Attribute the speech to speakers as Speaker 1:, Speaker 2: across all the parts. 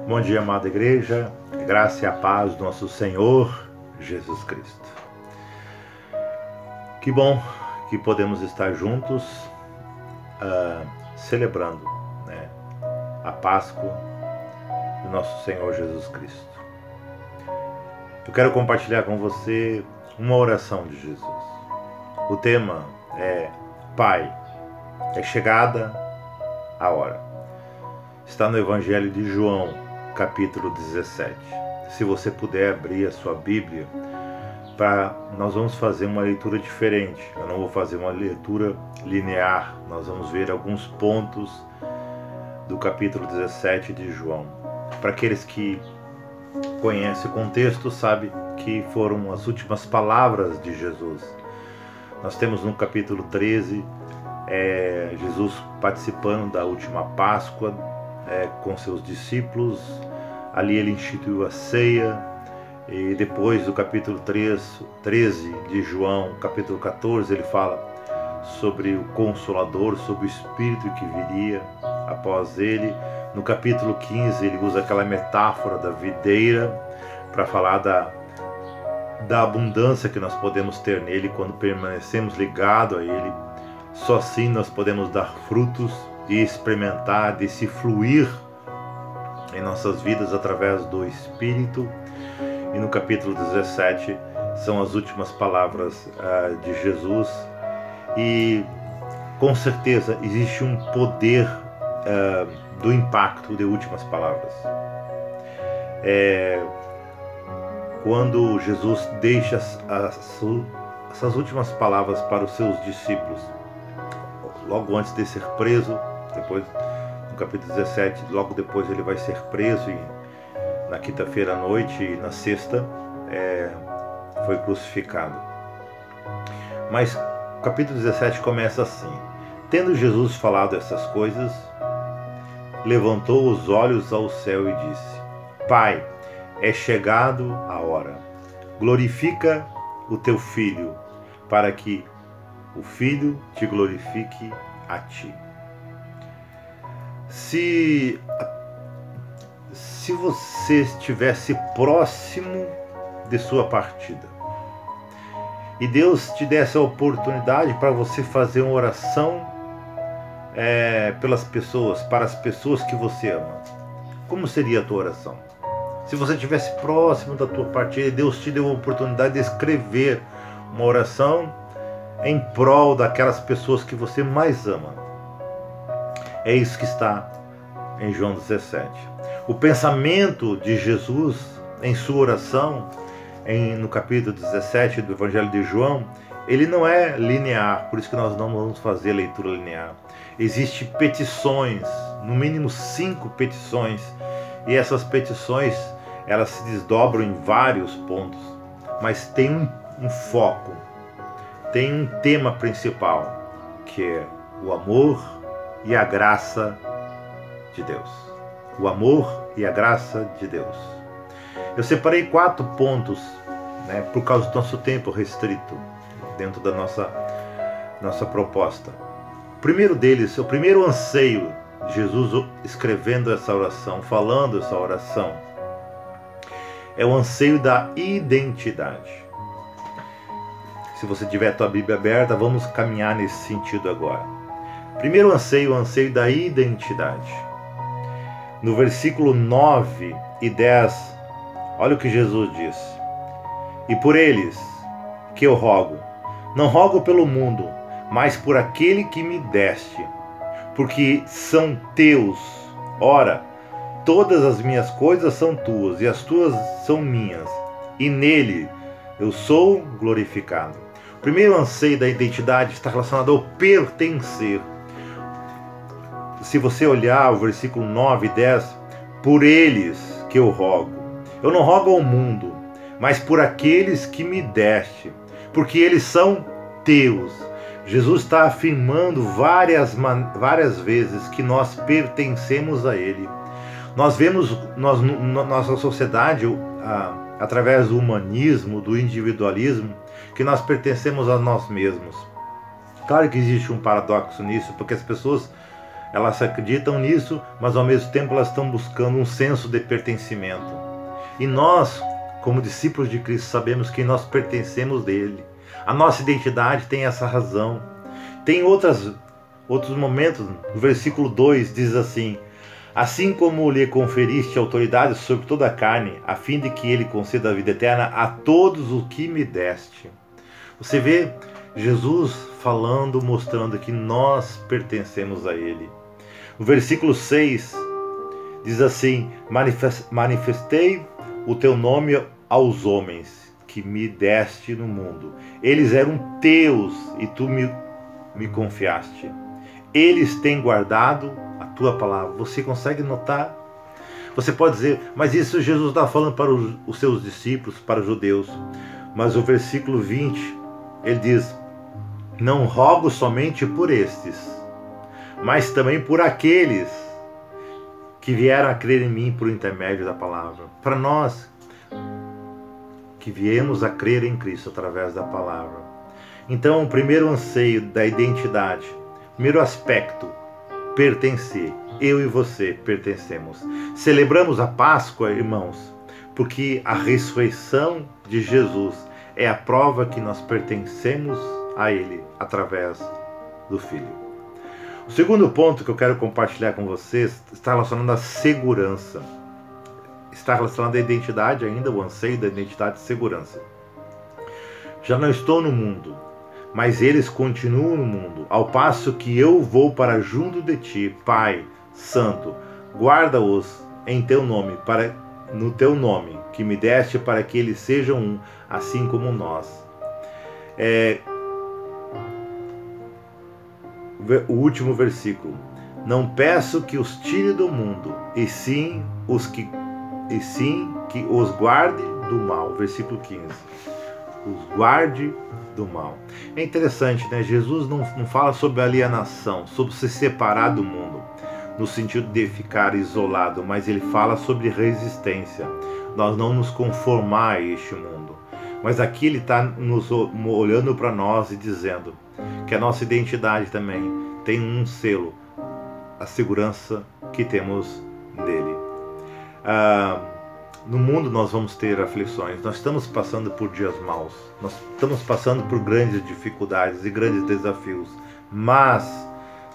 Speaker 1: Bom dia, amada igreja, graça e a paz do nosso Senhor Jesus Cristo. Que bom que podemos estar juntos celebrando, a Páscoa do nosso Senhor Jesus Cristo. Eu quero compartilhar com você uma oração de Jesus. O tema é Pai, é chegada a hora. Está no Evangelho de João, capítulo 17. Se você puder abrir a sua Bíblia, nós vamos fazer uma leitura diferente. Eu não vou fazer uma leitura linear. Nós vamos ver alguns pontos do capítulo 17 de João. Para aqueles que conhecem o contexto, sabe que foram as últimas palavras de Jesus. Nós temos no capítulo 13 Jesus participando da última Páscoa com seus discípulos. Ali ele instituiu a ceia, e depois do capítulo 13 de João, capítulo 14, ele fala sobre o Consolador, sobre o Espírito que viria após ele. No capítulo 15 ele usa aquela metáfora da videira para falar da abundância que nós podemos ter nele quando permanecemos ligados a ele. Só assim nós podemos dar frutos e experimentar desse fluir em nossas vidas através do Espírito. E no capítulo 17 são as últimas palavras de Jesus, e com certeza existe um poder do impacto de últimas palavras. Quando Jesus deixa essas últimas palavras para os seus discípulos, logo antes de ser preso, depois no capítulo 17, logo depois ele vai ser preso, e na quinta-feira à noite e na sexta foi crucificado. Mas o capítulo 17 começa assim: tendo Jesus falado essas coisas, levantou os olhos ao céu e disse: Pai, é chegado a hora. Glorifica o teu Filho, para que o Filho te glorifique a ti. Se você estivesse próximo de sua partida e Deus te desse a oportunidade para você fazer uma oração pelas pessoas, para as pessoas que você ama, como seria a tua oração? Se você estivesse próximo da tua partida e Deus te deu a oportunidade de escrever uma oração em prol daquelas pessoas que você mais ama. É isso que está em João 17. O pensamento de Jesus em sua oração, no capítulo 17 do Evangelho de João, ele não é linear, por isso que nós não vamos fazer leitura linear. Existem petições, no mínimo 5 petições, e essas petições elas se desdobram em vários pontos, mas tem um foco, tem um tema principal, que é o amor e a graça de Deus. O amor e a graça de Deus. Eu separei 4 pontos, por causa do nosso tempo restrito, dentro da nossa proposta. O primeiro deles, o primeiro anseio de Jesus escrevendo essa oração, falando essa oração, é o anseio da identidade. Se você tiver a tua Bíblia aberta, vamos caminhar nesse sentido agora. Primeiro anseio, o anseio da identidade. No versículo 9 e 10, olha o que Jesus diz: E por eles que eu rogo, não rogo pelo mundo, mas por aquele que me deste, porque são teus. Ora, todas as minhas coisas são tuas, e as tuas são minhas, e nele eu sou glorificado. O primeiro anseio da identidade está relacionado ao pertencer. Se você olhar o versículo 9 e 10, por eles que eu rogo. Eu não rogo ao mundo, mas por aqueles que me deste, porque eles são teus. Jesus está afirmando várias vezes que nós pertencemos a Ele. Nós vemos nossa sociedade, através do humanismo, do individualismo, que nós pertencemos a nós mesmos. Claro que existe um paradoxo nisso, porque as pessoas Elas acreditam nisso, mas ao mesmo tempo elas estão buscando um senso de pertencimento. E nós, como discípulos de Cristo, sabemos que nós pertencemos dele. A nossa identidade tem essa razão. Tem outros momentos, no versículo 2 diz assim: assim como lhe conferiste autoridade sobre toda a carne, a fim de que ele conceda a vida eterna a todos os que me deste. Você vê Jesus falando, mostrando que nós pertencemos a ele. O versículo 6 diz assim: manifestei o teu nome aos homens que me deste no mundo. Eles eram teus e tu me confiaste. Eles têm guardado a tua palavra. Você consegue notar? Você pode dizer, mas isso Jesus está falando para os seus discípulos, para os judeus. Mas o versículo 20, ele diz: não rogo somente por estes, mas também por aqueles que vieram a crer em mim por intermédio da palavra. Para nós que viemos a crer em Cristo através da palavra. Então, o primeiro anseio da identidade, primeiro aspecto, pertencer. Eu e você pertencemos. Celebramos a Páscoa, irmãos, porque a ressurreição de Jesus é a prova que nós pertencemos a Ele através do Filho. O segundo ponto que eu quero compartilhar com vocês está relacionado à segurança. Está relacionado à identidade ainda, o anseio da identidade e segurança. Já não estou no mundo, mas eles continuam no mundo, ao passo que eu vou para junto de ti, Pai Santo. Guarda-os em teu nome, no teu nome, que me deste, para que eles sejam um, assim como nós. O último versículo: não peço que os tire do mundo, e sim que os guarde do mal. Versículo 15. Os guarde do mal. É interessante, né? Jesus não fala sobre alienação, sobre se separar do mundo, no sentido de ficar isolado, mas ele fala sobre resistência. Nós não nos conformar a este mundo. Mas aqui ele está nos olhando para nós e dizendo que a nossa identidade também tem um selo, a segurança que temos nele. No mundo nós vamos ter aflições, nós estamos passando por dias maus, nós estamos passando por grandes dificuldades e grandes desafios, mas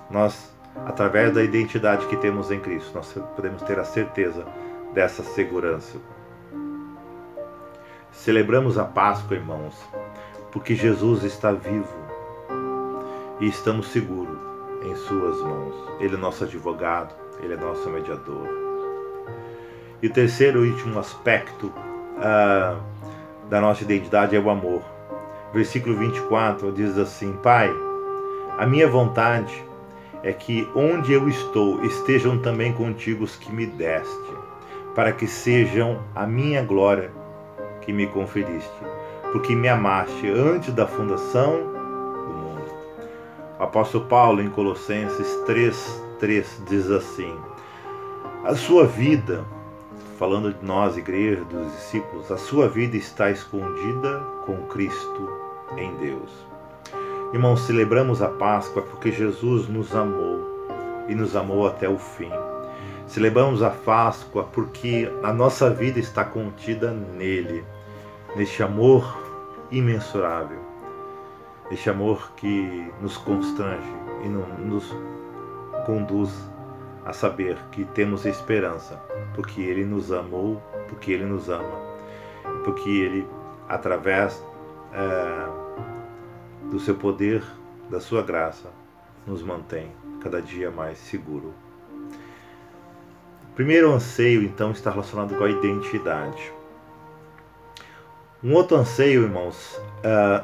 Speaker 1: nós, através da identidade que temos em Cristo, nós podemos ter a certeza dessa segurança. Celebramos a Páscoa, irmãos, porque Jesus está vivo e estamos seguros em suas mãos. Ele é nosso advogado, ele é nosso mediador. E o terceiro e último aspecto da nossa identidade é o amor. Versículo 24 diz assim: Pai, a minha vontade é que onde eu estou estejam também contigo os que me deste, para que sejam a minha glória que me conferiste, porque me amaste antes da fundação do mundo. O apóstolo Paulo, em Colossenses 3:3, diz assim: a sua vida, falando de nós, igreja, dos discípulos, a sua vida está escondida com Cristo em Deus. Irmãos, celebramos a Páscoa porque Jesus nos amou e nos amou até o fim. Celebramos a Páscoa porque a nossa vida está contida nele, neste amor imensurável, este amor que nos constrange e nos conduz a saber que temos esperança, porque Ele nos amou, porque Ele nos ama, porque Ele, através do seu poder, da sua graça, nos mantém cada dia mais seguro. O primeiro anseio, então, está relacionado com a identidade. Um outro anseio, irmãos,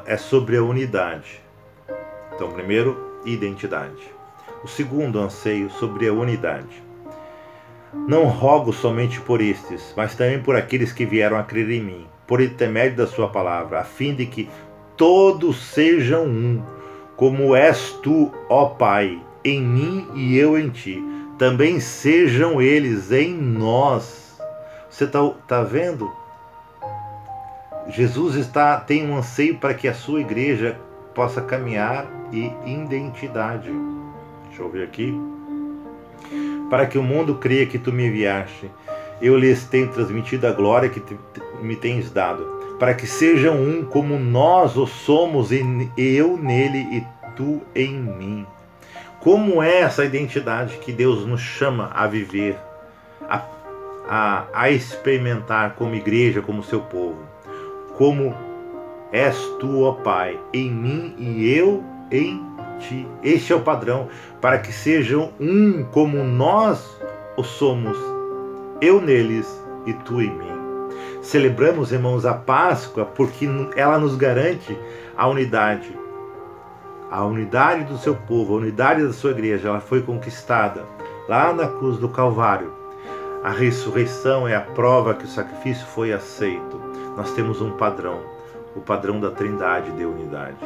Speaker 1: é sobre a unidade. Então, primeiro, identidade. O segundo anseio, sobre a unidade. Não rogo somente por estes, mas também por aqueles que vieram a crer em mim, por intermédio da sua palavra, a fim de que todos sejam um, como és tu, ó Pai, em mim e eu em ti. Também sejam eles em nós. Você está vendo? Jesus tem um anseio para que a sua igreja possa caminhar em identidade. Deixa eu ver aqui. para que o mundo creia que tu me enviaste. Eu lhes tenho transmitido a glória que me tens dado, para que sejam um como nós o somos, e eu nele e tu em mim. Como é essa identidade que Deus nos chama a viver, a experimentar como igreja, como seu povo? Como és tu, ó Pai, em mim e eu em ti. Este é o padrão, para que sejam um como nós o somos, eu neles e tu em mim. Celebramos, irmãos, a Páscoa porque ela nos garante a unidade do seu povo, a unidade da sua igreja. Ela foi conquistada lá na cruz do Calvário. A ressurreição é a prova que o sacrifício foi aceito. Nós temos um padrão, o padrão da Trindade de unidade.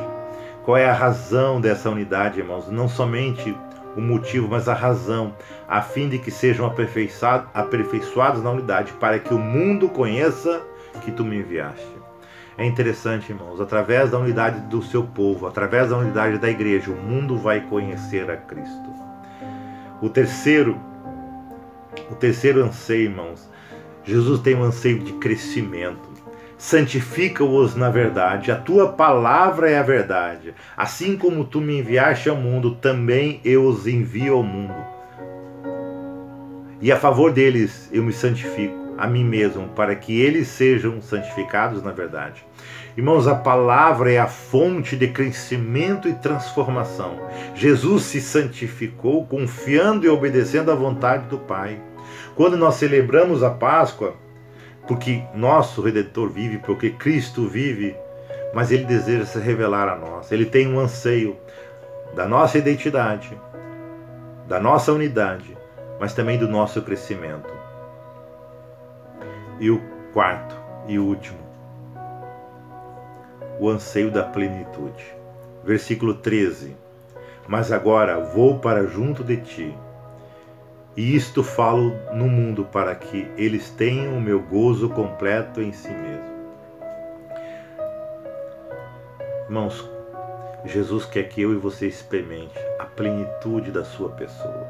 Speaker 1: Qual é a razão dessa unidade, irmãos? Não somente o motivo, mas a razão, a fim de que sejam aperfeiçoados na unidade, para que o mundo conheça que tu me enviaste. É interessante, irmãos, através da unidade do seu povo, através da unidade da igreja, o mundo vai conhecer a Cristo. O terceiro anseio, irmãos, Jesus tem um anseio de crescimento. Santifica-os na verdade, a tua palavra é a verdade. Assim como tu me enviaste ao mundo, também eu os envio ao mundo. E a favor deles eu me santifico a mim mesmo, para que eles sejam santificados na verdade. Irmãos, a palavra é a fonte de crescimento e transformação. Jesus se santificou confiando e obedecendo à vontade do Pai. Quando nós celebramos a Páscoa, porque nosso Redentor vive, porque Cristo vive, mas Ele deseja se revelar a nós. Ele tem um anseio da nossa identidade, da nossa unidade, mas também do nosso crescimento. E o quarto e último, o anseio da plenitude. Versículo 13. Mas agora vou para junto de ti, e isto falo no mundo, para que eles tenham o meu gozo completo em si mesmo. Irmãos, Jesus quer que eu e você experimente a plenitude da sua pessoa.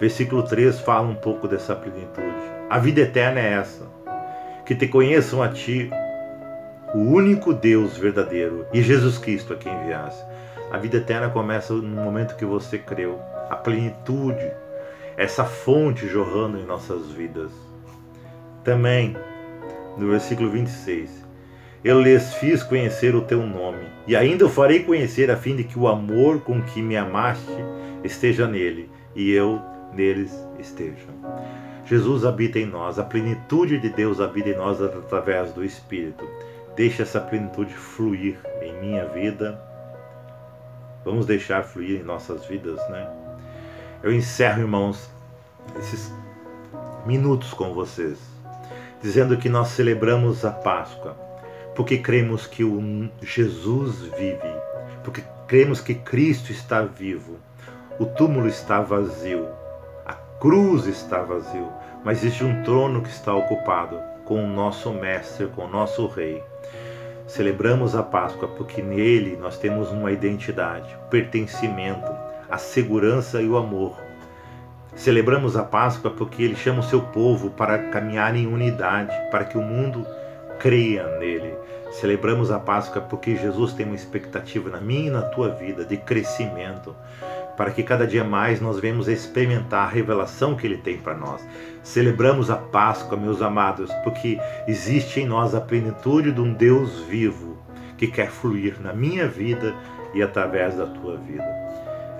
Speaker 1: Versículo 3 fala um pouco dessa plenitude. A vida eterna é essa: que te conheçam a ti, o único Deus verdadeiro, e Jesus Cristo a quem enviaste. A vida eterna começa no momento que você creu. A plenitude, essa fonte jorrando em nossas vidas. Também, no versículo 26, eu lhes fiz conhecer o teu nome, e ainda o farei conhecer, a fim de que o amor com que me amaste esteja nele, e eu neles esteja. Jesus habita em nós, a plenitude de Deus habita em nós através do Espírito. Deixa essa plenitude fluir em minha vida. Vamos deixar fluir em nossas vidas, né? Eu encerro, irmãos, esses minutos com vocês, dizendo que nós celebramos a Páscoa porque cremos que o Jesus vive, porque cremos que Cristo está vivo. O túmulo está vazio, a cruz está vazio, mas existe um trono que está ocupado com o nosso Mestre, com o nosso Rei. Celebramos a Páscoa porque nele nós temos uma identidade, pertencimento, a segurança e o amor. Celebramos a Páscoa porque Ele chama o seu povo para caminhar em unidade, para que o mundo creia nele. Celebramos a Páscoa porque Jesus tem uma expectativa na minha e na tua vida de crescimento, para que cada dia mais nós venhamos experimentar a revelação que Ele tem para nós. Celebramos a Páscoa, meus amados, porque existe em nós a plenitude de um Deus vivo que quer fluir na minha vida e através da tua vida.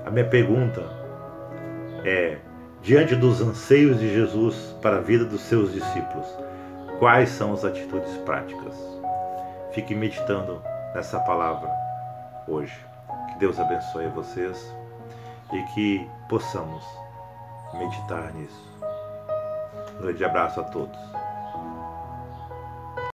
Speaker 1: A minha pergunta é: diante dos anseios de Jesus para a vida dos seus discípulos, quais são as atitudes práticas? Fique meditando nessa palavra hoje. Que Deus abençoe vocês e que possamos meditar nisso. Um grande abraço a todos.